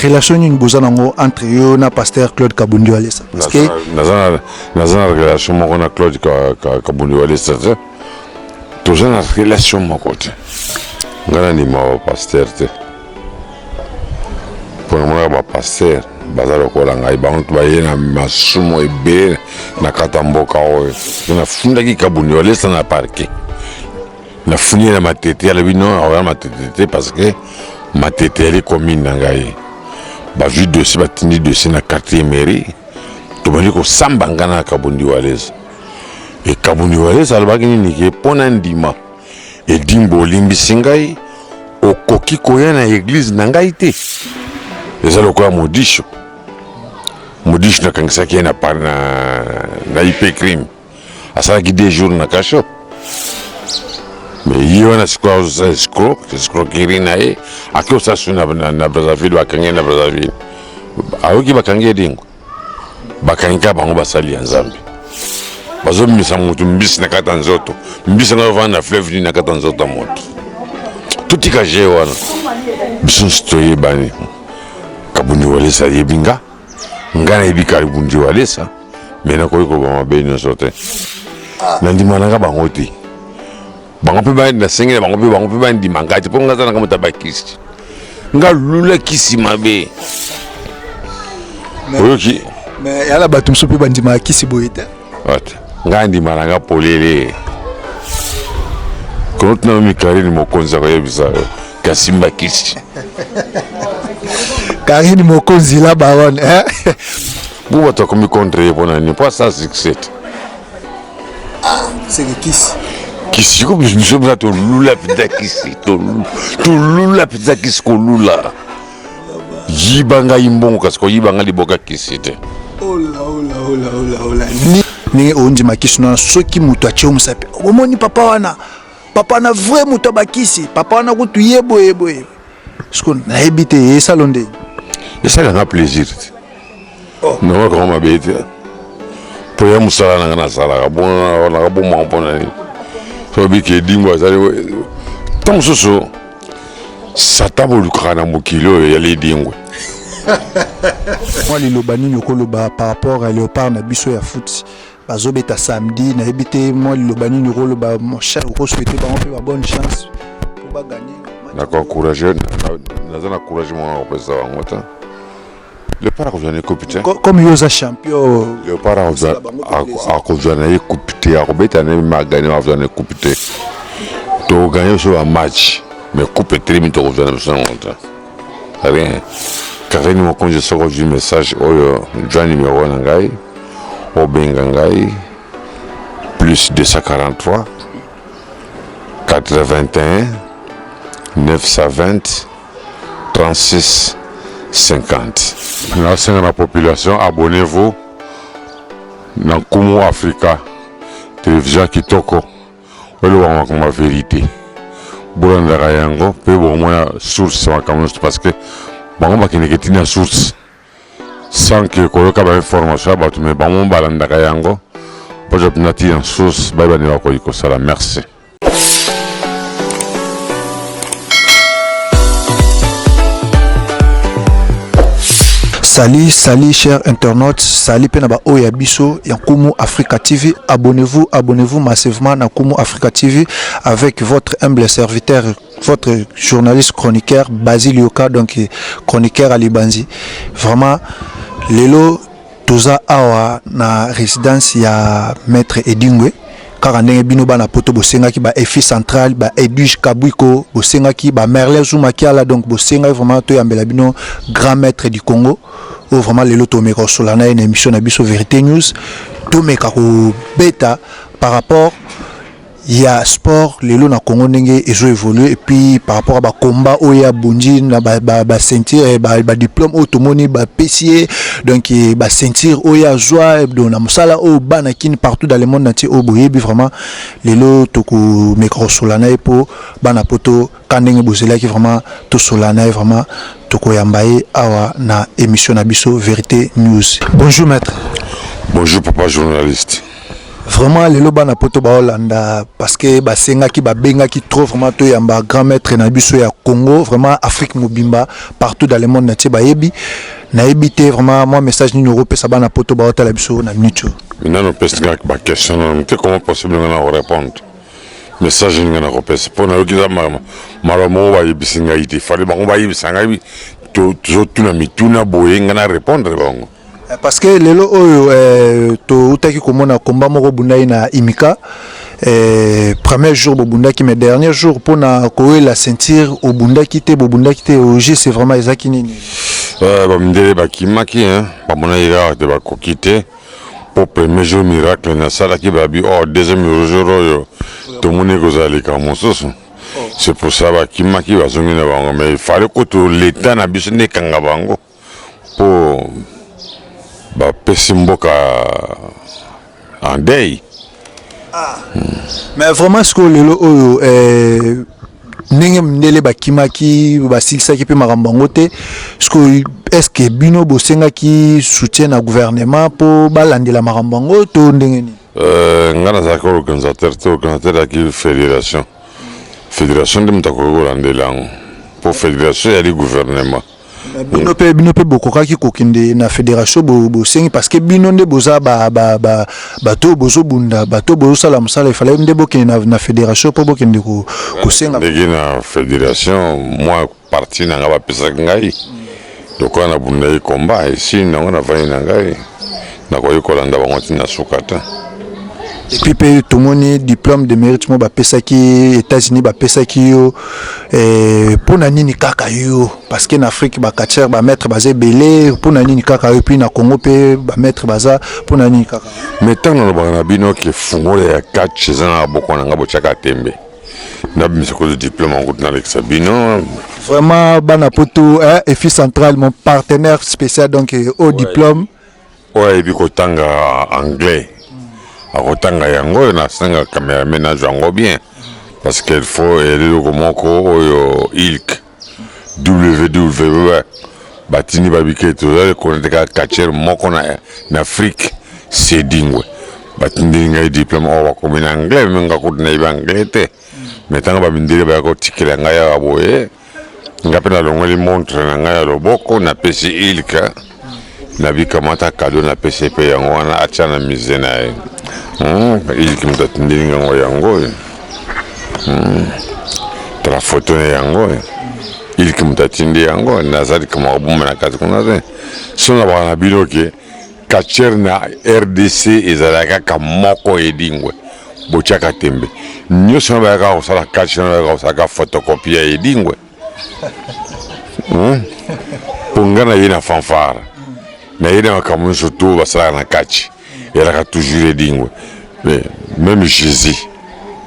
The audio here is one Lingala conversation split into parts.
relation une bozanango entre yo na pasteur Claude Kabundi Walesa parce que nazana relation moko na Claude Kabundi Walesa toujours na relation moko te ngana ni ma pasteur te pour moi ba pasteur bazalo ko la ngai bantu ba yena masumo ebe na katamboka oyo na funda ki Kabundi Walesa na parquet na funi na matete ya lebino awala matete parce que matete elle commune na ngai ba vu dossier batindi dossier na quartier mairie to bali ko samba ngana Kabundi Walesa et Kabundi Walesa alobaki nini ke pona ndima e dimbo limbisi ngai okoki koya na église na ngai te eza lokola modisho na kangisaki na par na IP crime asalaki 2 jours na cachot mais il y a escroquerie nae akio sasu na Brazzaville bakangi na Brazzaville ayoki bakangi dingo bakanga bango basali ya Nzambe bazo misa mutu mbisi na kata nzoto mbisi na vana fleuve na kata nzoto moto tutika je wana biso stoye bani Kabundi Walesa yebinga ngana yebika Kabundi Walesa mena koyiko ba mabeni sote na ndima nanga bango te bango pe ba na sengela bango pe ba ndima ngati po ngata na mutabakisi nga lula kisi mabe oyoki mais yala batum so pe ba ndima kisi boyeta wat nga ndima nanga polele kono na mikari ni mokonza ko yebisa kasimba kisi Karine Mokonzi la baronne hein buba to komi contre pona ni pas ça succès c'est que kisi ko biso bza to lula pita kisi to lula pita kisi ko lula yibanga imbongo kasi ko yibanga liboka kisi te ola ni onji makisi na soki mutu achio musape omoni papa na vrai mutu bakisi papa wana kutu yebo sko na habité et salonde et ça a plaisir non comment m'habiter pour y musala na sala bon na bon mon pona ni so bi ke dimbo ça tant soso satabo lukana mokilo ya les dingwe moi liloba nini koloba par rapport à Léopard na biso ya foot bazobeta samedi na habité moi liloba nini koloba mon cher ko souhaiter ba bonne chance pour ba gagner. D'accord, courageux. Nous encouragé mon représentant en moto. Le parc revient couper. Comme Yosa champion. Le parc revient couper. À Robert, on a gagné, on vient couper. Tu as gagné sur un match, mais couper très vite, tu reviens sur un montant. Rien. Car nous quand je sors du message, Jean numéro 1 Ngai, Obengangai, plus 243, 81. 920 36 50. Merci à la population, abonnez-vous dans Kumu Africa, télévision Kitoko, comme la vérité. Bon, on a yango, peu bon moins source parce que bon, on va qu'il y ait une source sans que koloka ba information ba tu me ba mon balanda yango. Pas de nati en source, ba ba ni ba ko sala. Merci. Salut chers internautes, salut penaba oya biso ya Kumu Africa TV. Abonnez-vous massivement na Kumu Africa TV avec votre humble serviteur, votre journaliste chroniqueur Basile Yoka, donc chroniqueur Ali Banzi. Vraiment lelo toza awa na résidence ya maître Edingwe. Car ndenge bino bana poto bosenga ki ba EFI central ba Edwige Kabwiko bosenga ki ba Merlin Zoumakiala, donc bosenga vraiment to yambela bino grand maître du Congo ou vraiment lelo to meka solana une émission na biso Vérité News to meka ko beta par rapport il y a sport lelo na Congo ndenge ezo évoluer et puis par rapport à ba combat oya bunji na ba ceinture ba diplôme automoni ba PCA donc ba ceinture oya joie donc na musala o bana kin partout dans le monde entier o boyebi vraiment lelo to ko micro solana po bana poto kandenge bozela ki vraiment to solana vraiment to ko yambaye awa na émission na biso Vérité News. Bonjour maître. Bonjour papa journaliste. vraiment les lobana poto ba Hollanda parce que ba senga ki ba benga ki trop vraiment to yamba grand maître na biso ya Congo vraiment Afrique mobimba partout dans le monde na tie ba yebi na ebité vraiment moi message ni Europe ça ba na poto ba hota la biso na minute. Maintenant on peut se dire ba question comment possible na répondre. Message ni na repese pour na yokiza maramo ba yebisinga ite fallait ba ba yebisanga bi to tuna mituna boyenga na répondre bango. Parce que lelo oyo to utaki komona combat moko bundai na Imika premier jour bundaki mais dernier jour pour na koe la ceinture au bundaki te oji c'est vraiment ezaki nini ba mindele ba kimaki hein ba mona ira de ba kokite pour premier jour miracle na sala ki ba bi deuxième jour oyo to moni kozali ka mososo c'est pour ça ba kimaki ba zongi na bango mais il fallait que to l'état na biso ne kanga bango pour ba pesimboka en deuil. Mais vraiment ce que lelo oyo ndenge ndele bakimaki basilisaki pe makambo te est-ce que bino bosenga ki soutien na gouvernement pour balandela makambo to ndenge ni ngana za ko organisateur de fédération de mutako landela pour fédération ya gouvernement bino pe bokokaki kokende na fédération bosengi parce que bino nde boza bato bozobunda bato bozosala mosala ifala nde bokende na fédération po bokende kosenga ndenge na fédération moi parti na nga bapesa ngai lokola na bunda ye komba esi nango na vani na ngai nakoki kolanda bango ntina sukata. Et puis pe tomoni diplôme de mérite mo bapesaki États-Unis bapesaki yo pona nini kaka yo parce que en Afrique ba catcher ba maître bazé belé pona nini kaka yo puis na Congo pe ba maître baza pona nini kaka mais tant na ba bino ke fungole ya catch zana boko na ngabo chaka tembe na bimisoko de diplôme en route na l'exabino vraiment bana poto et fils central mon partenaire spécial donc au diplôme ouais biko tanga anglais akotanga yango na sanga caméra ménage yango bien parce qu'il faut aider comment ko ilk www batini babike to le connaître ka catcher moko na Afrique c'est dingwe batini ngai diplôme o ko en anglais menga ko na anglais te mais tanga babindire ba ko tikela ngai ya boye ngapena longoli montre na ngai ya loboko na pesi ilka na bikamata cadeau na PCP yango wana achana mizena il qui m'a tenu en yango la photo yango il qui m'a tenu yango nazali kama bomba na kazi kuna ze sona bana biloke catcher na RDC ezalaka kamoko edingwe bochaka tembe nyo sona ba ka osala catcher na ka osaka photocopie edingwe pongana yena fanfara na yena makamu surtout basala na catch il a toujours dit mais même Jésus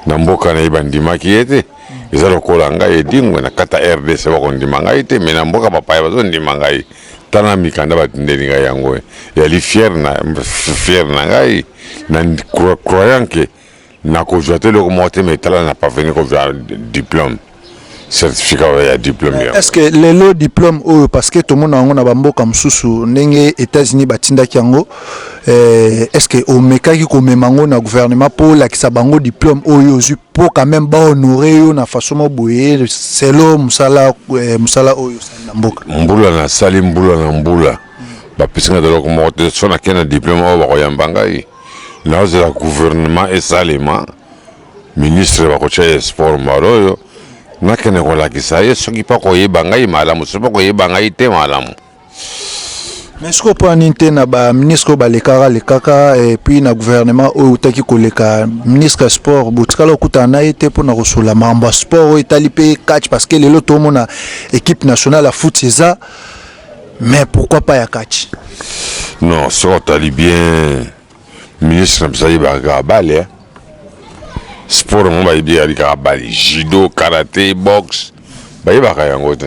na mboka na ibandima ki ete ezalo kolanga edingwe na kata RDC ba kondimanga ite mais na mboka papa bazo ndimanga ite tana mikanda batindeli nga yango ya li fier na ngai na croyant que na ko jote le moté mais tala na pas venir ko diplôme certificat ya diplôme. Est-ce que les diplôme parce que tout le monde a un bamboka msusu nenge États-Unis batinda kiango est-ce que au mekaki ko memango na gouvernement pour la kisabango diplôme oyo pour quand même ba honorer yo na façon mo boye c'est lo musala oyo na mboka mbula na sali mbula na mbula ba pisinga de loko mo te sona kena diplôme o ba ko yambanga yi na la gouvernement et salima ministre ba ko cha sport maroyo nakene ko la kisaye soki pa ko yebanga yi malamu so pa ko yebanga yi te malamu. Mais ce qu'on peut en na ba ministre ba lekaka et puis na gouvernement o utaki ko leka ministre sport botikala okutana ete pour na rosola mamba sport itali pe catch parce que lelo to mona équipe nationale à foot c'est ça mais pourquoi pas ya catch non so tali bien ministre msayi ba gabale sport mo ba ibi ali ka bali judo karaté boxe ba iba ka yango te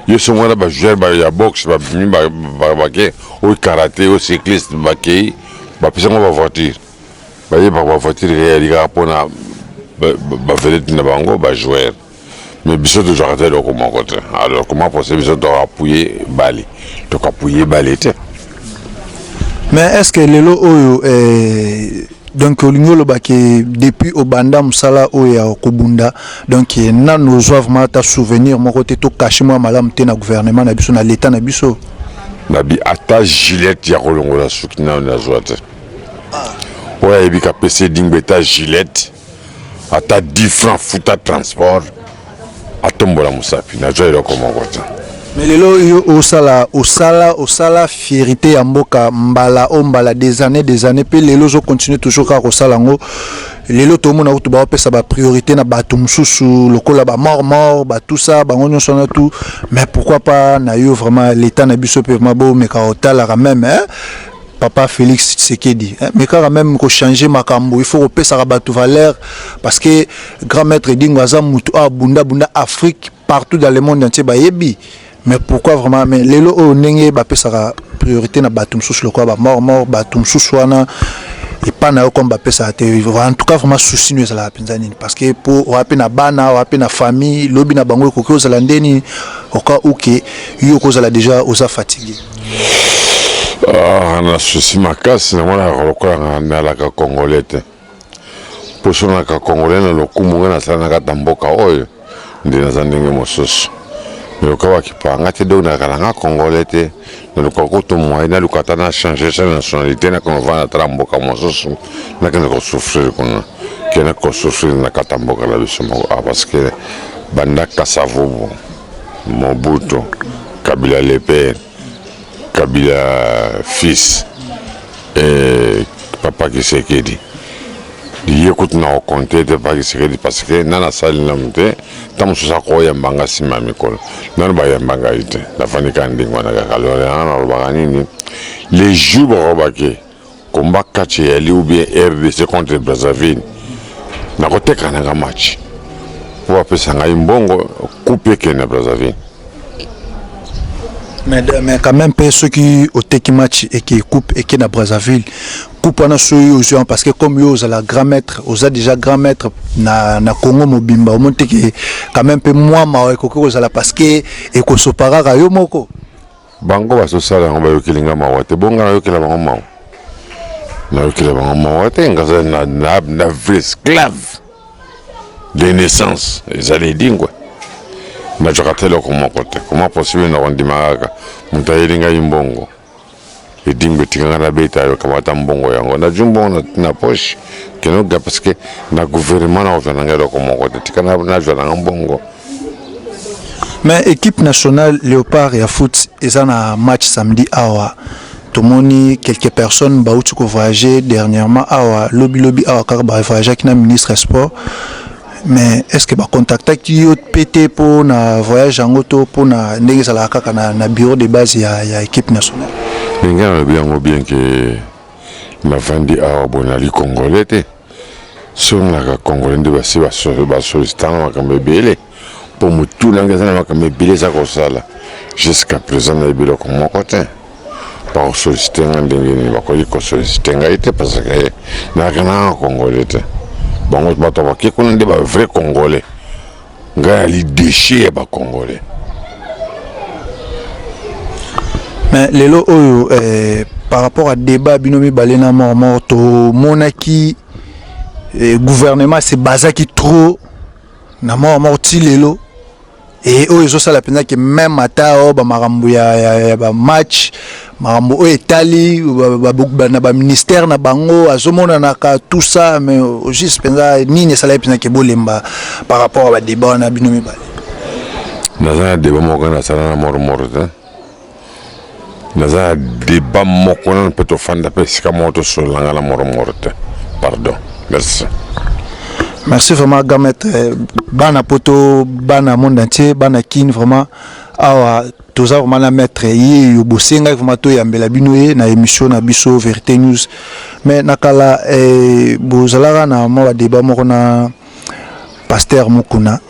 yo so ngwana ba joueur ba ya boxe ba mi ba ke o karaté o cycliste ba ke ba pesa ngo ba voiture ba iba ba voiture ali ka pona ba vedette na bango ba joueur mais biso de joueur te ko mo côté alors comment possible biso to appuyer bali te mais est-ce que lelo oyo donc olingo lo baki depuis obanda musala oya kobunda donc na nos vraiment ta souvenir mon côté to caché moi malam te na gouvernement na biso na l'état na biso nabi ata Gillette ya kolongola suki na zwate oya ebika PC dingbeta Gillette ata 10 francs futa transport atombola musapi na joye lokoma kwata. Mais lelo yo osala fierté ya mboka mbala des années puis lelo zo continue toujours ka osala ngo lelo to mona to ba pesa ba priorité na bato mususu lokola ba mort ba tout ça ba ngonyo sona tout mais pourquoi pas na yo vraiment l'état na biso pe mabo mais ka otala quand même hein Papa Félix Tshisekedi mais quand même ko changer makambo il faut repesa ka bato valeur parce que grand maître Dingwaza mutu bunda Afrique partout dans le monde entier ba yebi. Mais pourquoi vraiment mais lelo o nenge ba pesa priorité na batum sous le quoi ba mort batum sous wana et pas na comme ba pesa te en tout cas vraiment souci nous la pinzani parce que pour wapi na bana wapi na famille lobi na bango ko ko za ndeni au cas où que yo ko za déjà osa fatigué na souci makasi na mwana rokola na la ka congolais pour sona ka congolais na lokumu na sana ka tamboka oyo ndina za ndenge mosusu le kawa qui parle te do na kana congolais te le koko to moi na lukata na changer sa nationalité na kono va na tramboka mososo na kana ko souffrir kono kena ko souffrir na katamboka la biso parce que banda Kasavobo Mobutu Kabila le père Kabila fils et Papa Tshisekedi yekut na compter de pas Tshisekedi parce que nana sali namte tamusu sako ya mbanga sima mikolo nana ba ya mbanga ite la fani kandi ngwana ka kalore nana robaka nini les jours robake combat catch ya li ou bien RDC contre Brazzaville na koteka na match pour apesa ngai mbongo couper que na Brazzaville. Mais quand même ceux qui au teki match et qui coupe et qui na Brazzaville coupe on a aux gens parce que comme yo la grand maître osa déjà grand maître na Congo mobimba au monte que quand même peu moi ma ko la parce que et ko sopara yo moko bango ba so sala ngomba yo kilinga mawate bonga yo kila bango mawo na yo kila bango mawate ngaza na vrai esclave de naissance ezali dingwa na jokatelo comment côté comment possible na rondimaka mutayilinga imbongo edingwe tinganga na beta yo kamata mbongo yango na jumbo na poche kenoga parce que na gouvernement na ozana lo comment côté tikana na jona mbongo. Mais équipe nationale Léopard et foot ezana match samedi awa tomoni quelques personnes bauti ko voyager dernièrement awa lobby awa car ba voyager qui na ministre sport. Mais est-ce que ba contacter qui pété pour na voyage en auto pour na ndenge sala kaka na bureau de base ya équipe nationale ngana bien que na vandi a bonali congolais te son la congolais de basi ba solicitant makambe belé pour mutu nanga sana makambe belé za ko sala jusqu'à présent na bilo ko moko te pa solliciter ndenge ba ko solliciter ngaite parce que na kana congolais te bon ba to ba ki ko ndé ba vrai congolais nga li déchet ba congolais. Mais lelo oyo par rapport à débat binomi balena mort to monaki gouvernement c'est bazaki trop na mort ti lelo et oyo zo sala pena que même ata ba marambo ya ba match marambo o etali ba ministère na bango azomona na ka tout ça mais juste pena nini sala pena que bolemba par rapport à ba débat na binomi balé na débat mo kana sala na mort naza débat moko na peut fanda pe sika moto sur la morte pardon merci. Merci vraiment Gamet bana poto bana monde entier bana kin vraiment awa toza vraiment na maître yi bosenga vraiment to yambela binoye na émission na biso Vérité News mais nakala bozalaka na ma débat moko na pasteur Mukuna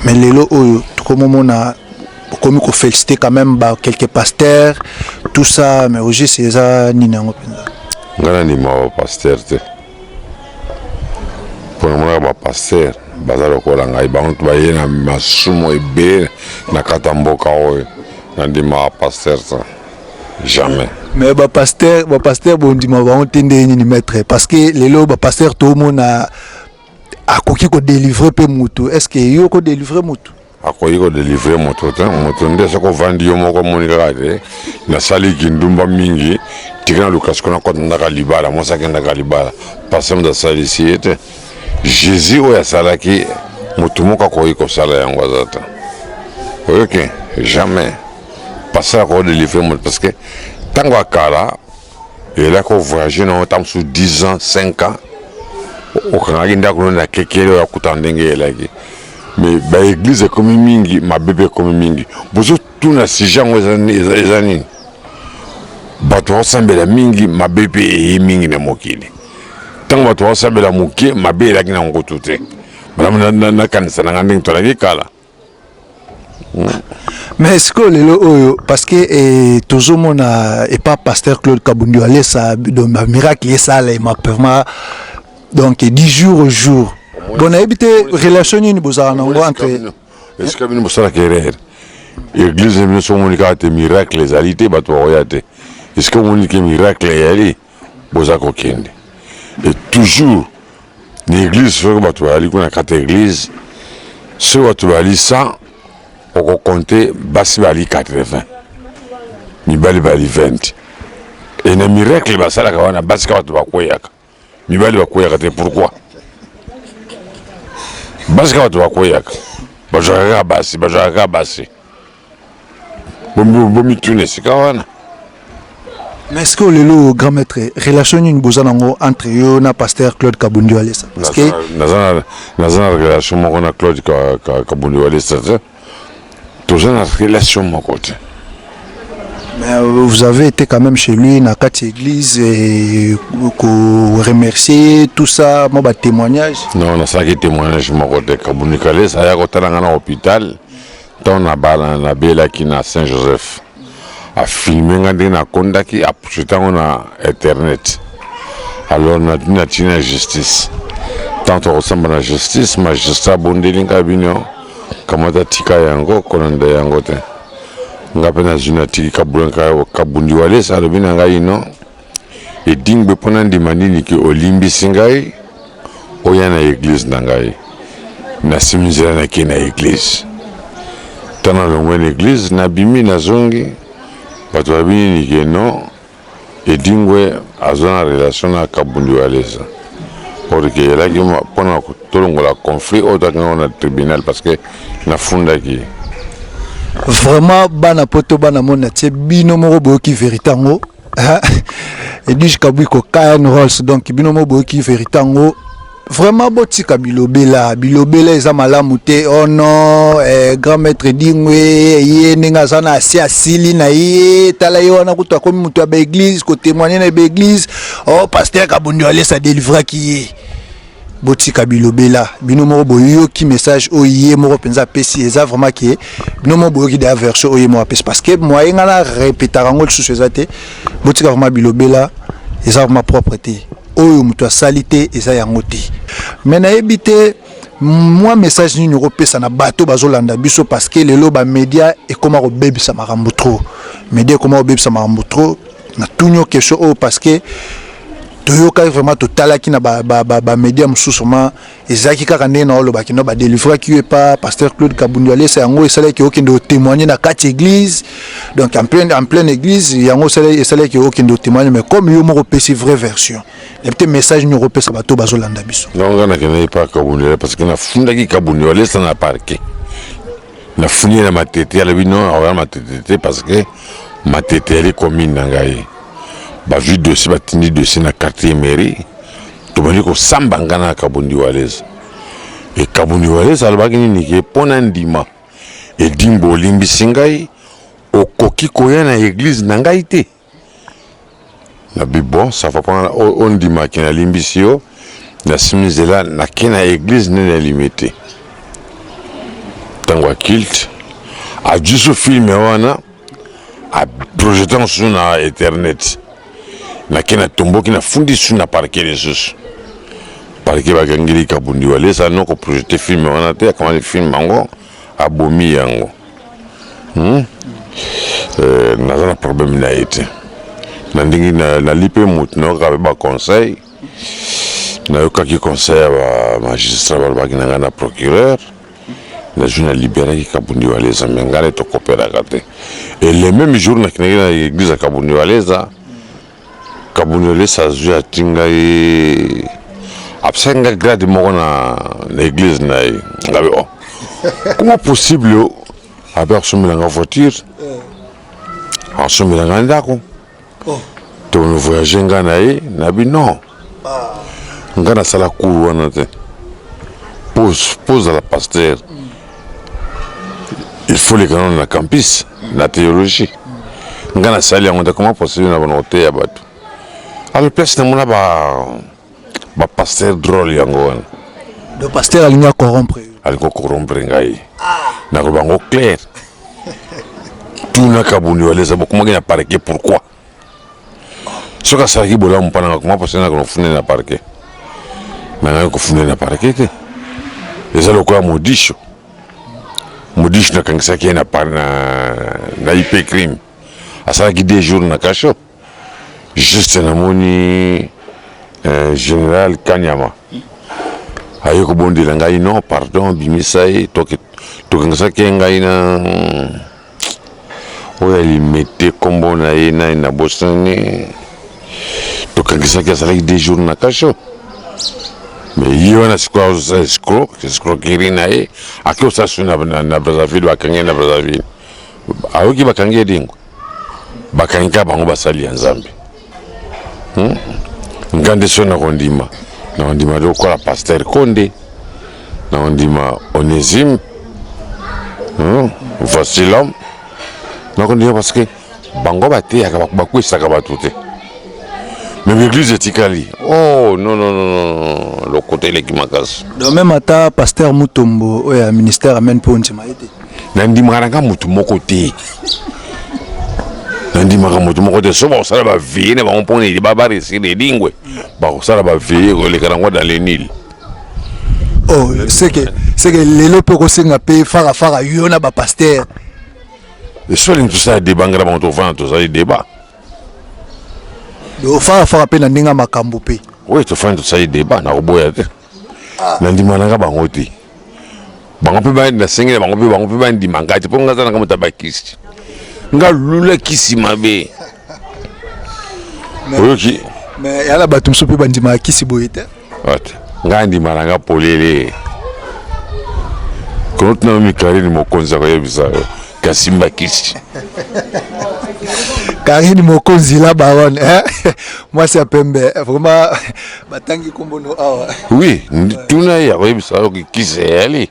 mais lelo oyo tukomona comme qu'on féliciter quand même quelques pasteurs tout ça mais aussi c'est ça ni nango penza ngana ni ma pasteur te pour moi ba pasteur bazalo ko la ngai ba onto ba yena masumo ebe na katamboka oyo na ndi ma pasteur ça Jamais. Mais pasteur bon dima va entendre ni maître parce que les lots pasteur tout le monde a koki ko délivrer pe mutu. Est-ce que yo ko délivrer mutu? Akoyi ko délivrer moto ndese ko vandi yo moko monika kate na sali kindumba mingi tikana lukas kona ko ndaka libala mosa kenda kalibala pasem da sali siete Jésus oya salaki mutu moko akoyi ko sala yango azata. OK, jamais passer ko délivrer moto parce que tango akala il a ko voyager na tam sous 10 ans 5 ans o kanagi ndako na kekele ya kutandenge elaki. Mais ba église comme mingi ma bébé comme mingi bozo tuna si jango ezani bato osambela mingi ma bébé e mingi na mokili tango bato osambela mokie ma bébé la kina ngoto te madame na kanisa na nganding to la kala. Mais est-ce que le parce que toujours mon et pas pasteur Claude Kabundu allait ça donc miracle ça là m'a vraiment donc 10 jours au jour. Bon, habité relation ni bozana entre. Est-ce que nous sommes là l'église nous sommes des miracles les alités bato royate. Est-ce que on dit que miracle yali bozako kende. Et toujours l'église sur bato ali kuna kata église sur bato ali 100 on compter basi bali 80. Ni bali 20. Et na miracle basala kawana basi ka bato bakoyaka. Ni bali bakoyaka te pourquoi? Basika watu wakoyaka bajaka basi bomi tune sikawana. Mais est-ce que le grand maître relation une bozanango entre yo na pasteur Claude Kabundu Alessa parce que nazana relation moko na Claude Kabundu Alessa toujours na relation moko te. Mais vous avez été quand même chez lui, dans la église, et vous remercier tout ça, mon témoignage. Non, on a ça qui témoignage, mon côté Kabundu Kale, ça y a côté dans l'hôpital, dans la balle, na bella qui na Saint-Joseph, a filmé na kondaki, a projeté on a internet. Alors on a dit la justice. Tant on ressemble à la justice, magistrat bondelinga binyo, kamata tika yango, konanda yango te. Ngapena junati Kabundi wale sa lobina ngai no e dingbe pona ndimani ki olimbi singai oya na église nangai na simizela na kina église tana longwe na église na bimi na zongi bato babini ni no e dingwe azona relation na Kabundi wale sa porque ela ki pona tolongola conflit au na tribunal parce que na funda ki vraiment bana poto bana mona tie bino moko boki veritango et dit kabu ko Kayan Rolls donc bino moko boki veritango vraiment botika bilobela eza malamu te oh non grand maître dingwe ye ninga sana asili na ye tala yo na kutu akomi mutu ya ba église ko témoigner na ba église oh pasteur Kabundu Alessa délivrer qui botika bilobela bino moko boyo ki message oye moko penza pesi eza vraiment ki bino moko boyo ki da version oye moko pesi parce que moi ngana répéter ngol sous ezate botika vraiment bilobela eza vraiment propreté oyo mutu asalité eza yango te mais na ebité moi message ni nyopesa na bato bazolanda biso parce que lelo ba média et comment ko bebisa makambo trop média comment bebisa makambo trop na tunyo question o parce que toyoka vraiment total qui na ba média mususuma ezaki kaka ndé na oloba kino ba délivrer qui est pas pasteur Claude Kabundu Alessa yango esala ki okende témoigner na quatre église donc en pleine église yango esala ki okende témoigner mais comme yo moko pesi vraie version le petit message ñu repesa bato bazolanda biso non ngana kena pas Kabundu parce que na funda ki Kabundu Alessa na parquet na funi na matete ya bino na matete parce que matete elle est commune nangai ba vu dossier batindi dossier na quartier mairie to bali ko samba ngana Kabundu Alessa et Kabundu Alessa alobaki nini ke pona ndima e dimbo limbi singai okoki koya na église nangai te na bon ça va pas on ndima ki na limbi sio na simizela na kina église nene limité tango kilt a juste filmé wana a projetant sur na internet na kena tombo kina fundi suna parquet les sus parquet bagangili Kabundu Alessa no ko projeter film wana te kama le film mango abomi yango naza na problème na ye te na ndenge nalipe motu nayoka ba conseil nayokaki conseil ya magistrat balobaki na ngai na procureur nazwi na liberaki Kabundi Waleza me ngai na tokopelaka te et le même jour nakendaki na église ya Kabundi Waleza azwi atinga ye apesaki ngai grade moko na église na ye ngabe comment possible abe akosombelanga voiture akosombelanga ndako tone voyage ngai na ye nabi non ngai nasala cour wana te pose à la pasteur il faut les canons na campus na théologie ngai nasali yango te comment possible na bana koteya bato alors place namona ba pasteur drôle yango wana le pasteur alingi corrompre ngai nakobango clair tuna Kabundi Waleza bokomaki na parquet pourquoi soki asalaki bolamu mpananga comment pasteur nakonofunde na parquet nanga kofunde na parquet te eza lokola modisho nakangisaki ye na IP crime asalaki 2 jours na kasho juste namoni général Kanyama aye kobondela ngai non pardon bimisa ye tokangisaki ye ngai na oyo alimete kombo na ye na bosani tokangisaki asalaki 2 jours na kasho mais ye wana sikoyo azosala escroquerie na ye aki osala so na Brazzaville bakangi ye na Brazzaville ayoki bakangi ye dingo bakangi ka bango basali ya Nzambe nga nde so nakondima lokola pasteur Konde nakondima Onésime Vasilam nakondima parce que bango bateyaka bakwesaka bato te mais l'église etikali oh non le côté eleki makasi donc même ata pasteur Mutombo oyo ministère amène mpo ndima ye te nandimaka nanga motu moko te so bakosala baveye na bango mpona baresire lingwe bakosala baveye koleka nango dans le Nil oh c'est que lelo mpe kosenga mpe farafara yo na bapaster esolingi tosala débat ngala bango tofana tozali débat farafara mpe na ndenge makambo mpe oyo tofani tosali débat nakoboya te nandima nanga bango te bango mpe nasengela bango mpe bandima ngai te mpo nga aza nanga moto abakisi nga lula kisi mabe oyoki mais yala bato mosusu mpe bandima kisi boye te nga ndima nanga polele kono tuna Karine mokonzi akoyebisa yo kasimba kisi Karine mokonzi la baronne moi c'est pembe vraiment batangi kombono awa oui tuna ye akoyebisa yo kisi eyali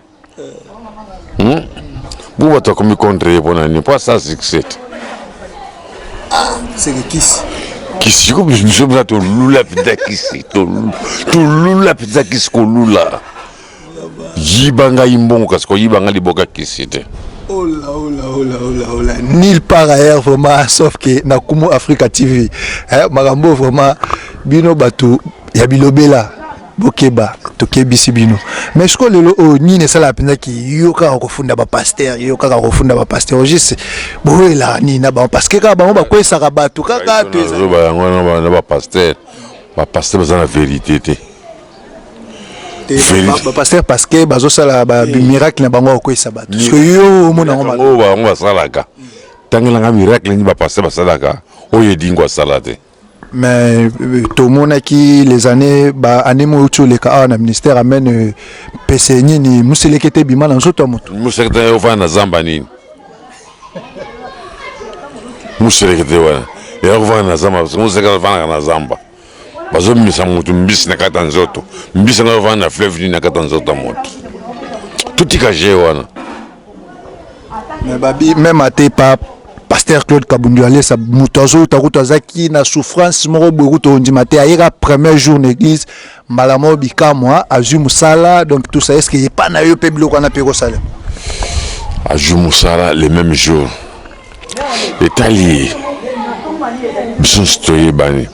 bu bato akomi contre ye mpona nini mpo ça succès c'est que kisi ko biso mpenza tolula mpenza kisi tolula mpenza kisi kolula yiba ngai mbongo kasi koyiba ngai liboka kisi te nulle part ailleurs vraiment sauf que na Kumu Africa TV makambo vraiment bino bato ya bilobela bokeba tokebisi bino mais siko lelo o nini esala mpenza ki yo kaka kofunda bapaster juste boyela nini na bango parce que kaka bango bakwesaka bato kaka yango na bapaster baza na vérité te bapaster parce que bazosala bamiracle na bango bakwesa bato parce que yo omonango bango basalaka ntangelanga miracle nini bapaster basalaka oyo edingo asala te mais tout le monde qui les années animo tu les cas na ministère amène PC ni muselekete bima na soto moto muselekete yo na zamba nini muselekete wana yo na zamba muselekete na zamba bazo misa moto mbisi na kata nzoto mbisi na na fleuve ni na kata nzoto moto tout ikaje wana mais babi même até pas pasteur Claude Kabundi Waleza mutazo takutazaki na souffrance moko bokuto ondimate ayeka premier jour l'église malamo bikamwa azu musala donc tout ça est-ce que pas na yo pe biloko na peko sala azu musala le même jour etali biso stoye bani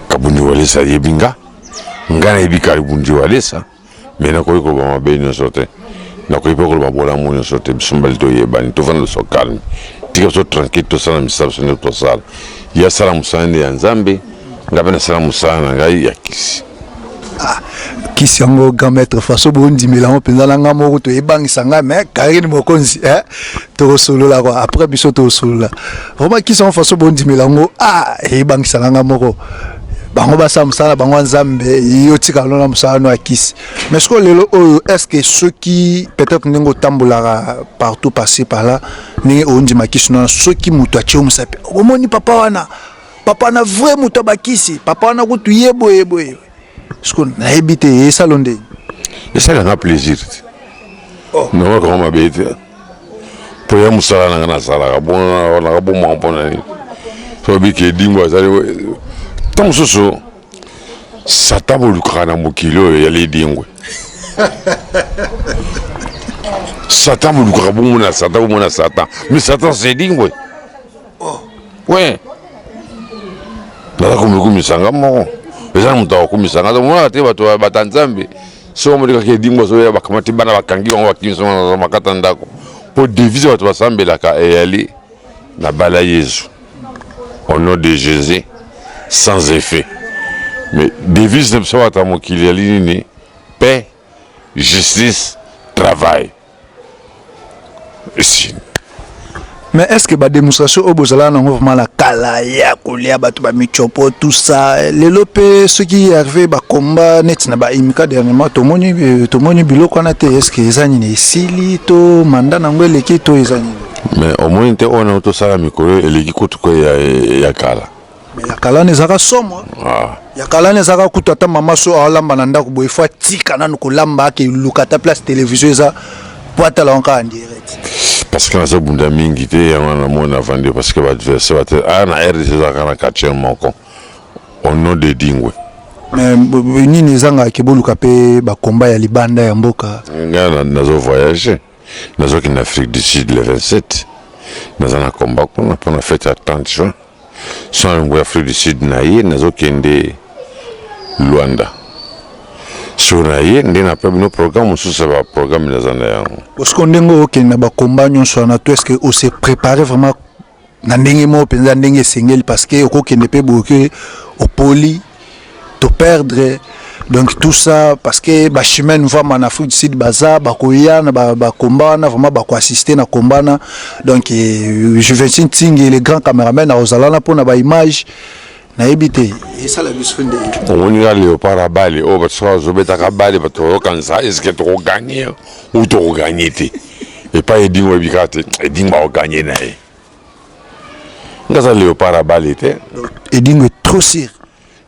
Kabundi Waleza yebinga ngana yebika Kabundi Waleza mais na koyiko ba mabe nyonso te na koyiko ba bola mo nyonso te biso mbali to yebani to vanda so calme tika so tranquille to sala misala so ne to sala ya sala musana ya nzambe ngabe na sala musana ngai ya kisi kisi yango grand maître faso bondi milango penza na ngamo ko to ebangisa nga mais karine mokonzi to solola quoi après biso to solola vraiment kisi yango faso bondi milango ebangisa nga moko bango basa musala bango nzambe yo tika lona musala no akisi mais ce que lelo est-ce que ceux qui peut-être ningo tambolara partout passer par là ni ondi makisi no ceux qui mutu achi musape omoni papa na vrai mutu bakisi papa wana kutu yebo ce qu'on a habité et salondé et ça a plaisir non comment m'habiter pour y musala na sala bon na bon mon bon so bi ke dingwa ça tant soso satan bolukana mokilo ya le dingwe satan bolukana bomona satan mais satan c'est dingwe ouais nala kumisanga moko eza muto kumisanga mona te bato batanzambe so mo dika ke dingwa so ya bakamati bana bakangi bango bakimisa na makata ndako pour diviser bato basambelaka eyali na bala Yesu au nom de Jésus sans effet mais devise ne soit à mon qu'il y a ligne paix justice travail ici. Mais est-ce que la démonstration au Bozala n'a vraiment la kalaya, kolia, batuba michopo, tout ça, les lopes, ceux qui arrivent à combat, net n'a pas imika dernièrement, tout le monde bilo qu'on a été, est-ce que les années sili, to mandat n'angle les qui to les années. Mais au moins on a auto ça mikolo et les qui coûtent quoi ya kala. Mais ya kala ne zaka somo. Ya kala ne zaka kutu ata mama so alamba nanda ko boy fois tika na ko lamba ke lukata place télévision za boîte la encore en direct. Parce que ça bunda mingi te ya na mona vendre parce que l'adversaire na RDC za kana katcher moko au nom de Dingwe. Mais nini zanga ke boluka pe ba combat ya libanda ya mboka. Ngana nazo voyager. Nazo ki en Afrique du Sud le 27. Nazo na combat pour na fête à 30 juin. Sans en Afrique du Sud naie nazo kende Luanda. Sur naie ndena pa bino programme sous ça va programme nazo na. Parce qu'on dengo okenda ba combat nyonso na to est-ce que on s'est préparé vraiment na ndenge mo penza ndenge singel parce que okokende pe boke au poli to perdre. Donc tout ça parce que ba chemin nous va en Afrique du Sud baza ba koya na ba combat na vraiment ba ko assister na combat na donc je vais tingi les grands caméramans na ozalana pour na ba image na ebité et ça la bisfonde on y a Léopard à Bali au parce que zobeta ka Bali ba to kanza est-ce que tu gagner ou tu gagner et pas aider ou bikate aider ba gagner na e ngaza Léopard à Bali te edingo trop sûr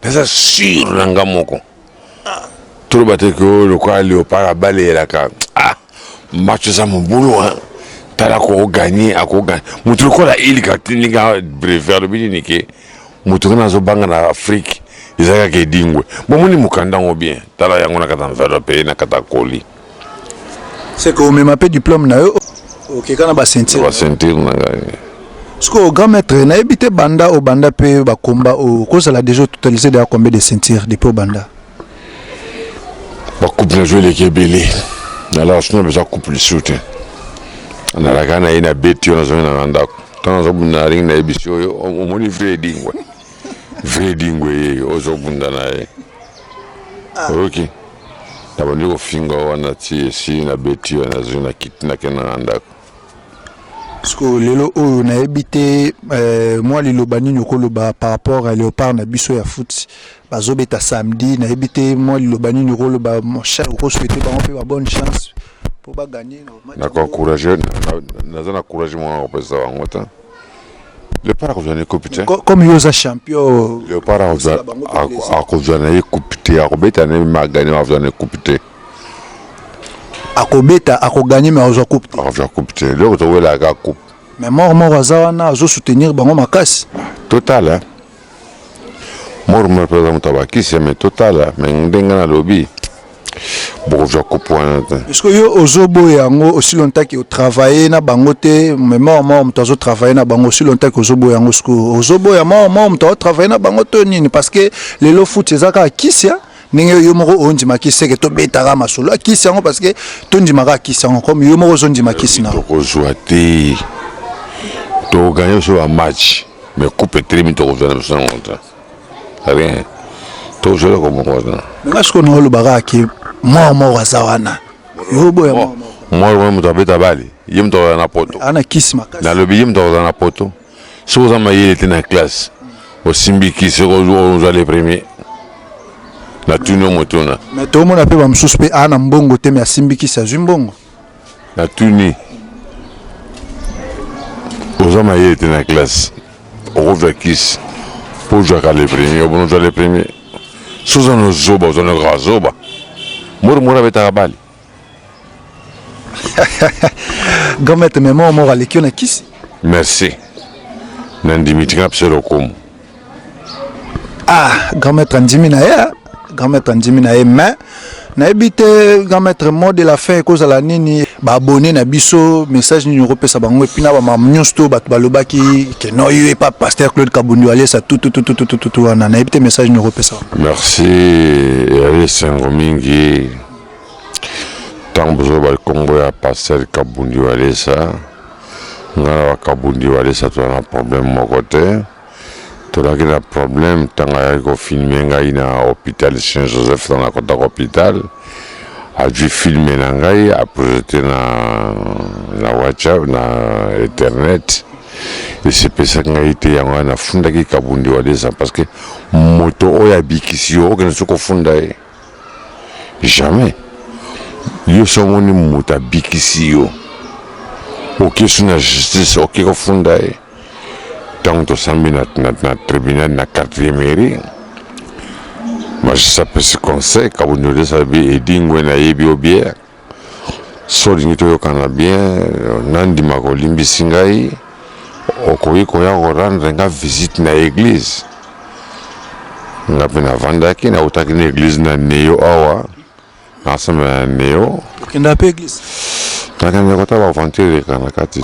ça sûr nanga moko tout le bateau que le quoi Léopard à Bali la ka match ça mon boulot hein t'as ko gagner à ko gagner mutu ko la il ka tinga brevet le bini ke mutu na zo banga na Afrique izaka ke dingwe bon moni mukanda ngo bien tala yango na kata enveloppe na kata koli c'est que même appel diplôme na yo OK kana ba ceinture na ce que grand maître na ebité banda au banda pe ba combat au cause la déjà totalisé de combien de ceintures depuis au banda ba coupe na jouer les kebele alors sinon besoin coupe le soutien na la gana ina beti on zona na ndako tant zo bunda ring na ebisio yo o moni vrai dingwe ozo bunda na e OK na bandi ko finga wana ti si na beti na zona kitina kena ndako parce que lelo o na ebité moi lelo bani nyokolo ba par rapport à Léopard na biso ya foot bazobeta samedi na ebité moi lelo bani nyokolo ba mon cher ko souhaiter ba bonne chance pour ba gagner na ko encourager na zana encourager moi au pesa wango ta le para ko vient compéter comme yoza champion le para ko vient compéter a ko beta na ma gagner a vient compéter akobeta akogagner mais ozo coupe compéter le to wela ka coupe mais mort azawana zo soutenir bango makasi total hein mort par exemple tabakisi mais total mais ndenga na lobby bon je comprends est-ce que yo ozobo yango aussi longtemps que travailler na bango te mais mort mto travailler na bango aussi longtemps que ozobo yango sko ozobo ya mort mto travailler na bango to nini parce que lelo foot ezaka kisia ninge yo moko ondima kiseke to betara masolo kisia yango parce que to ndima ka kisia yango comme yo moko zo ndima kisi na ko joate to gagner sur un match mais coupe très vite au jeu de rien to jeu comme ça mais est-ce qu'on a le baga qui moi zawana yo boya moi mo tabeta bali yim to na poto ana kisma na le yim to na poto so za ma yele na classe au simbi qui se rejoue les premiers na tuno motona mais to mo na pe ba msusu ana mbongo te mais simbi qui sa zumbongo na tuni aux hommes qui étaient dans la classe, au revoir kiss pour jouer les premiers, au bon jouer les premiers. Sous un zoba, sous un grand zoba. Moi avec ta balle. Gamet mais moi les qui on a kiss. Merci. Nandimiti absolument comme. Ah, gamet andimi na ya, gamet andimi na mais na ebite gamettre mot de la fin cause la nini ba abonné na biso message ni repesa bango et puis na ba mamnyusto bat balobaki que non il est pas pasteur Claude Kabundi allez ça tout na ebite message ni repesa. Merci et Sangomingi tambozo ba Congo ya pasteur Kabundi allez ça ngana Kabundi allez ça tu as un problème mon côté. Tu as un problème, tu as un film à l'hôpital Saint-Joseph dans la côte hôpital. A dû filmer nangai, a projeté na WhatsApp, na Internet. Et c'est pour ça que j'ai été en funda qui Kabundi wa ça parce que moto oya bikisio que ne se confunda jamais. Yo somoni moto bikisio. OK sur la justice, OK confunda. Tant que ça na tribunal na 4e mairie moi je s'appelle ce conseil Kabundi de sabi edingwe na yebi obia so lingito yo kana bien nandi makolimbi singai okoyi koya rendre nga visite na église nga pena vandaki na utaki na église na neo awa na sama neo kenda pe église takanya kota ba aventure kana kati.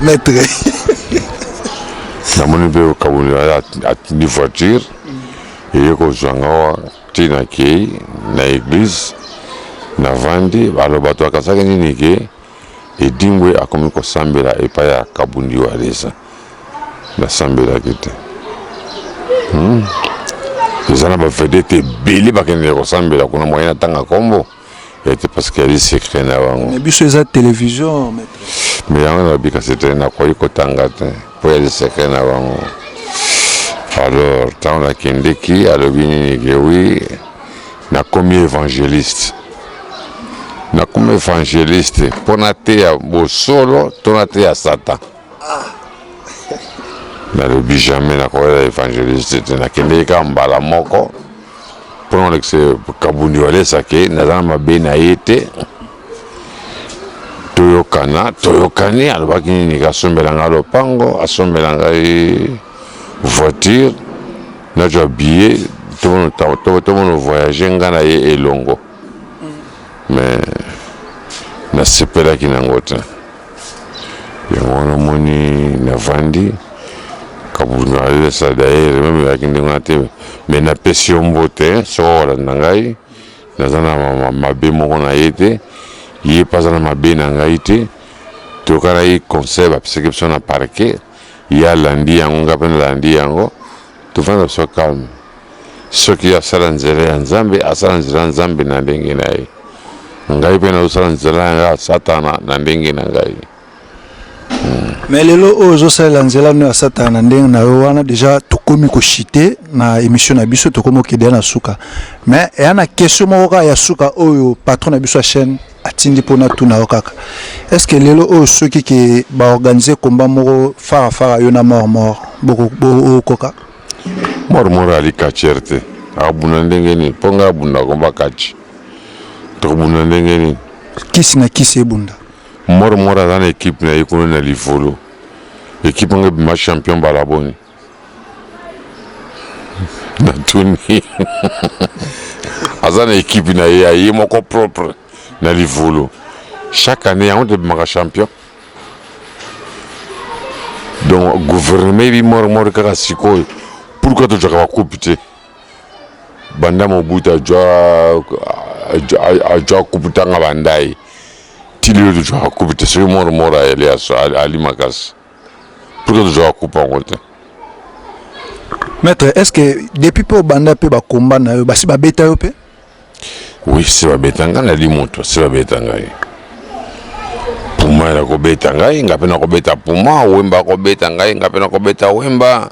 Maître. Na moni be Kabundi a une voiture et ko zanga tina ki na église na vandi balo bato akasaka nini ke edingwe akomi ko sambela epa ya Kabundi wa resa na sambela kite zana ba vedete beli bakende ko sambela kuna moyena tanga kombo était parce qu'il y a des secrets là-bas. Mais biso eza télévision maître. Mais on a dit que c'était na quoi kotangate pour les secrets là-bas. Alors tant la kendeki a le bini que oui na comme évangéliste. Na comme évangéliste pour naté à solo, ton naté à Satan. Na le bi jamais na quoi évangéliste na kendeki mbala moko. Pour l'ex Kabundi wale sake nazama bena yete toyokani alobaki nini kasombela nga lopango asombela ngai voiture nazwa billet tomono voyage nga na ye elongo mais nasepelaki nango te yango wana moni navandi Kabundi wale sa d'ailleurs même yaki ndenge te mais na pesi yo mbote soko kolanda ngai naza na mabe moko na ye te ye mpe aza na mabe na ngai te tokana ye conseil bapesaki biso na parke ye alandi yango nga mpe nalandi yango tofanda biso calme soki asala nzela ya nzambe asala nzela ya nzambe na ndenge na ye ngai mpe nazosala nzela yanga satana na ndenge na ngai. Mais lelo ozosalela nzela no ya satana na ndenge na yo wana déjà tokomi koshite na émission na biso tokomi okede na suka mais eya na question moko kaka ya suka oyo patron na biso ya chaîne atindi mpona tuna yo kaka est ce que lelo oyo soki ke baorganize komba moko farafara yo na mort bokoka mort ali kachere te akabunda ndenge nini mpo ngai abunda komba kachi tokobunda ndenge nini kisi na kisi ebunda mort aza na équipe na ye kuna na livolo équipe ngo ebima champion balaboni na tuni aza na équipe na ye aye moko propre na livolo chaque année yango tebimaka champion donc gouvernement ebi mort kaka sikoyo pourquoi tozwaka bakupe te banda mobutu ajwa kupu tanga bandai Tilio de jouer à couper, c'est mort à Elias, à Limakas. Pourquoi tu joues à couper en côté? Maître, est-ce que depuis peu banda pe ba combat na yo basi ba beta yo pe? Oui, c'est ba beta ngana limoto, c'est ba beta ngai. Puma na ko beta ngai, ngape na ko beta Puma, Wemba ko beta ngai, ngape na ko beta Wemba.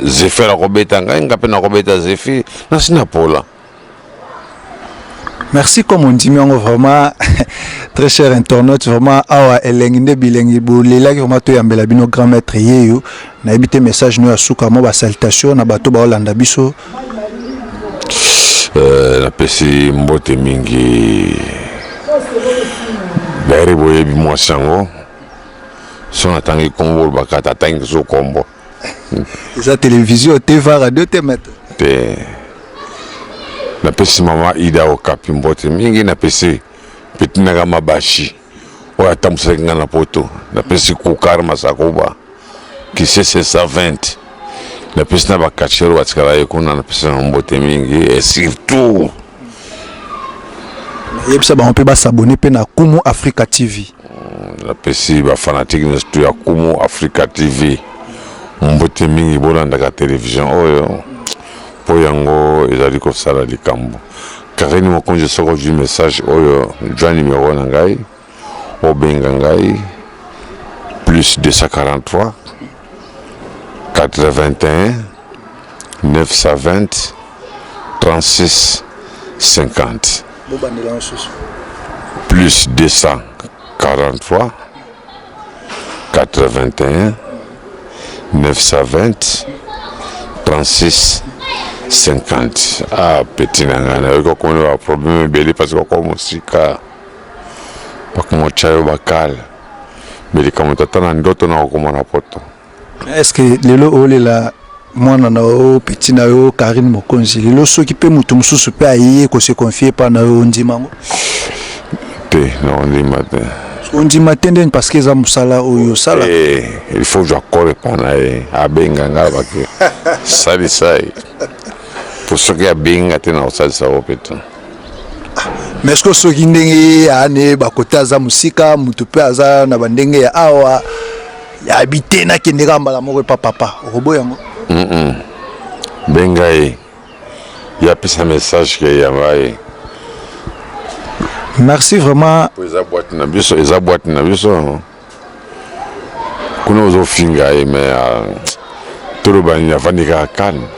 Zephyr na ko beta ngai, ngape na ko beta Zephyr. Na sina pola. Merci comme on dit, mais on vraiment très cher internaute, vraiment awa elenginde bilengi bolela ki vraiment to yambela bino grand maître yeyo na ebité message no asuka mo ba salutation na bato ba Holanda biso. Na pesi mbote mingi. Bere boye bi mwasango. Son atangi kombo bakata tangi so kombo. Eza télévision TV radio te maître. Te na pesi mama Ida Okapi mbote mingi na pesi petina kama bashi oya tamusenga na poto na pesi Kukar Masakuba qui c'est 120 na pesi na bakachero watikala yekuna na pesi mbote mingi et surtout yebisa ba on peut ba s'abonner pe na Kumu Africa TV na pesi ba fanatique na stu ya Kumu Africa TV mbote mingi bolanda ka télévision oyo Poyango ezali ko sala likambo Karine mokonje soko du message oyo joint numéro na ngai obenga ngai plus 243 81 920 36 50 plus 243 81 920 36 50. Ah, petit nangana, il y a un problème belé parce que comme musika, pas comme chayo bakal, mais les commentateurs n'ont d'autres n'a comme na poto. Est-ce que lelo ole la mwana na o petit na yo Karine Mokonzi lelo so ki pe mutu mususu pe aye ko se confier pa na yo ndimango? Te non ndima te. On dit matin parce que ça musala oyo sala. Il faut que je corre pas na abenga ngaba ke. Sali sai. Pour ceux qui a bien été dans ça au péton. Mais est-ce que ceux qui ndenge ane bakota za musika mutu pe aza na bandenge ya awa ya habité na kendeka mbala moko papa robo yango? Benga il y a plus un message que y a mai. Merci vraiment. Eza boîte na biso. Kuna ozo finga mais tout le bani avandika calme.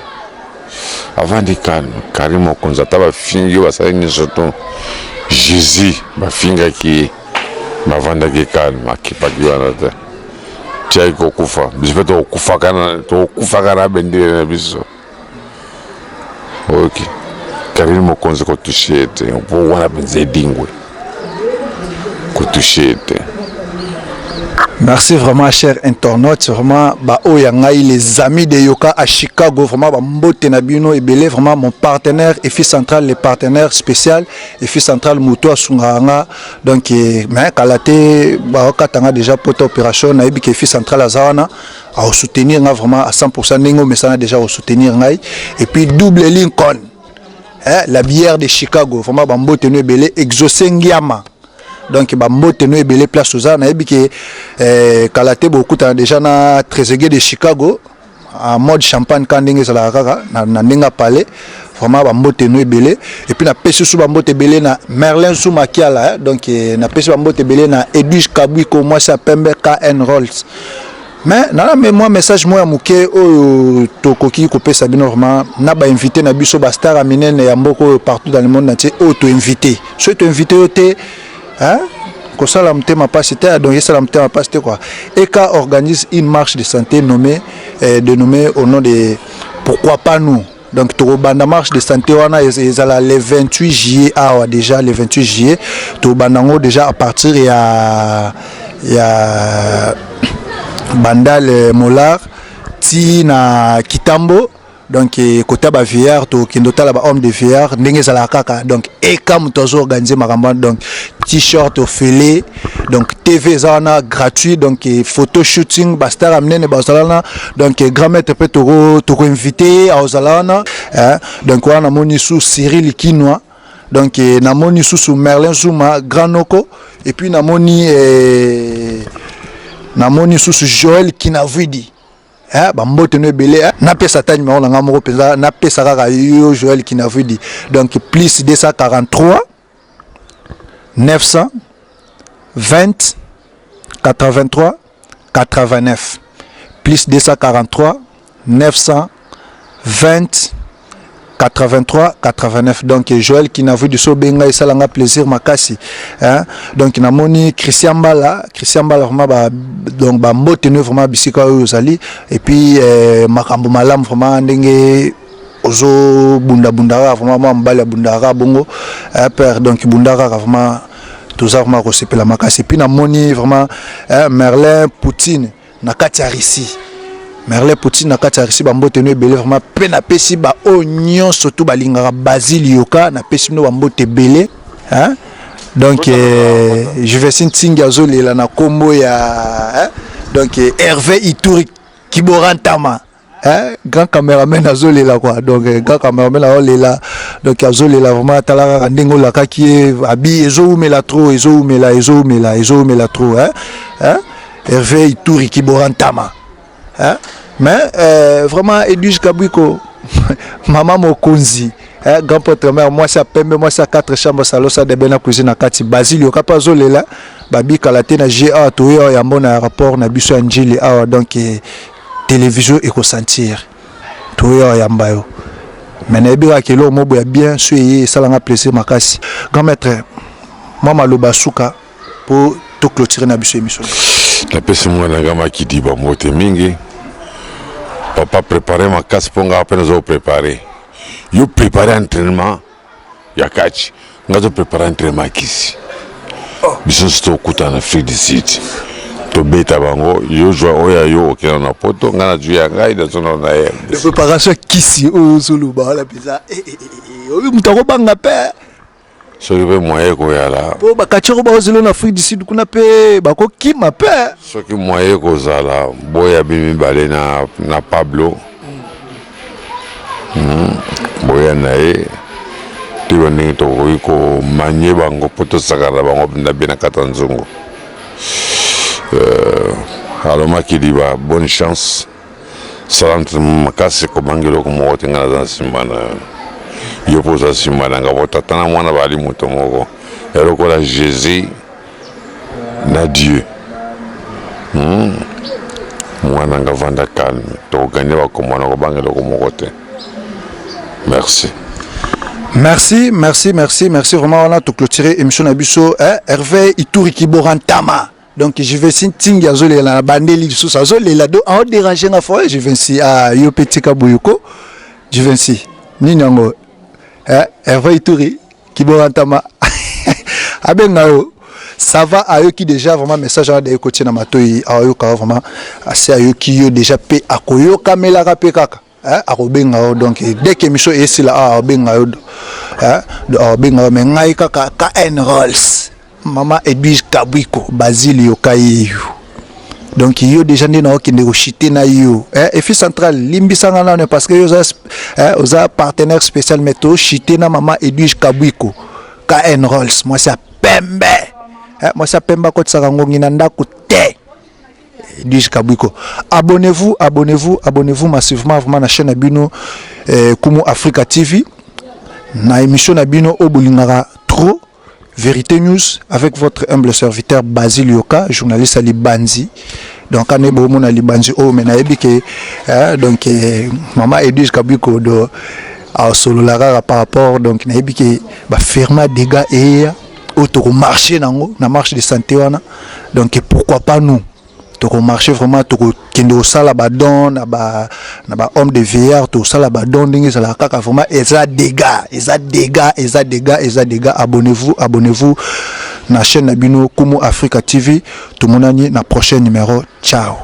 Avant de calme, carrément quand ça taba fingi wa sa ni surtout Jésus ba finga ki ba vanda ki calme akipa ki wana te. Tiai ko kufa, bisbe to kufa kana bendire na biso. OK. Carrément quand ça ko toucher te, on peut wana benze dingwe. Ko toucher te. Merci vraiment cher internaute, vraiment ba oyangai les amis de Yoka à Chicago, vraiment ba mbote na bino ebele, vraiment mon partenaire EFI Central, le partenaire spécial EFI Central Muto Sunganga, donc mais kalate ba katanga déjà pour opération na ebi EFI Central azana à soutenir vraiment à 100% ningo mais ça déjà au soutenir ngai et puis double Lincoln. La bière de Chicago, vraiment ba mbote no ebele Exosengiama. Donc bambote no ebele place oza na yebi ke kalate beaucoup déjà na trésorier de Chicago en mode champagne quand ndenge za la kaka na ndenga palais vraiment bambote no ebele et puis na pesi sou bambote ebele na Merlin Soumakiala donc na pesi bambote ebele na Edwige Kabwiko moi ça pembe KN Rolls mais na moi message moi muke o tokoki ko pesa bino vraiment na ba invité na biso ba star aminene ya mboko partout dans le monde entier auto invité so to invité ote hein? Comme ça, la mtema pasité, donc ça la mtema pasité quoi. ECA organise une marche de santé dénommée au nom de Pourquoi pas nous. Donc tout banda marche de santé on a le 28 juillet déjà le 28 juillet tout bandango déjà à partir il y a Bandal Molar ti na Kitambo. Donc côté ba VR to kindota la ba homme de VR ndenge za la kaka donc ECA mutozo organiser maramba donc t-shirt au fêlé donc TV zana gratuit donc photo shooting bastar amnene bazalana donc grand maître peut to invité à ozalana donc on a moni sous Cyril Kinoa Donc namoni sous Merlin Zuma Grand Noko et puis namoni sous Joël Kinavidi. Bambote no belé na pesa ta numéro nga moko penza na pesa kaka yo Joël Kinavidi. Donc plus 243 900 20 83 89 plus 243 900 20 83 89. Donc Joël Kinavidi so benga et salanga plaisir makasi donc namoni Christian Bala vraiment donc mbote no vraiment bisika ozali et puis makambo malam vraiment ndenge ozo bunda vraiment mbala bundara bongo père donc bundara vraiment tous vraiment recipé la makasi puis namoni vraiment Merlin Poutine na kati Russie. Merlin Poutine na kati Russie bambote no belé vraiment pe na pesi ba oignon surtout balingara basil yoka na pesi no bambote belé donc je vais sintinga zolela na kombo ya donc Hervé Ituri Kiborantama grand caméraman azolela quoi donc grand caméraman azolela donc azolela vraiment tala ndengo la kaki abi ezomela trop trop Hervé Ituri Kiborantama mais vraiment Edwige Kabwiko maman Mokonzi grand porte mère moi ça pembe moi ça 4 chambres salon ça de bena cuisine na kati basil yoka pa zolela babi kalate na GA to yo ya mona rapport na biso Angeli awa donc télévision eko sentir to yo ya mbayo mais na bira kelo mobo ya bien suye salanga plaisir makasi grand maître mama lobasuka pour to clôturer na biso émission la pese moi na gama ki di ba mote mingi papa préparer ma casse ponga après nous préparer yo préparer entraînement ya catch ngazo préparer entraînement kisi biso sto kuta na Afrique du Sud to beta bango yo joa oya yo okena na poto ngana juya ngai da sono na ye de préparation kisi o zulu ba la pizza oyo mutako banga pe so que moyen ko yala po bakachoko ba zulu na Afrique du Sud kuna pe bako kima pe so que moyen ko zala boya bimi bale na Pablo boya nae tiba ni to ko manye bango poto sagara bango na bina katanzungu alors makidiba bonne chance salam makasi ko bangelo ko mo tinga za simana yo poza simana ngabota tana mwana bali muto moko eroko la Jésus na Dieu mwana ngavanda calme to gagner ba ko mwana ko bangelo ko moko te. Merci vraiment on a tout clôturé émission Nabiso Hervé Ituri Kiborantama. Donc je vais sintinga azole la bandeli sous ça azole la do en déranger na foi je vais si à yo petit kabuyuko je vais si ninyango Hervé Ituri Kiborantama abengao ça va à eux qui déjà vraiment message à des côtés na matoi à eux vraiment assez à eux qui déjà pe akoyo kamela ka kaka akobenga donc dès que mission est là abenga abenga mais ngai kaka KN Rolls mama Edwige Kabwiko Basile yokayeyo donc yo déjà ndena okinde ko chiter na yo et fils central limbisanga na parce que yo za partenaire spécial météo chiter na mama Edwige Kabwiko KN Rolls moi ça pembe moi ça pembe ko tsaka ngongi na ndako te Edwige Kabwiko. Abonnez-vous massivement vraiment na chaîne Abino Kumu Africa TV. Na émission Abino Obolingara trop Vérité News avec votre humble serviteur Basile Yoka, journaliste à Libanzi. Donc on est bon mon Libanzi oh mais na ebike donc maman Edwige Kabwiko do a solo la par rapport donc na ebike ba ferma dégâts et auto marché nango na marche de santé wana. Donc pourquoi pas nous to marché vraiment to kendo sala ba don na ba homme de VR to sala ba don ndenge sala kaka vraiment eza dégâts abonnez-vous na chaîne Nabino Kumu Africa TV tout monani na prochain numéro ciao.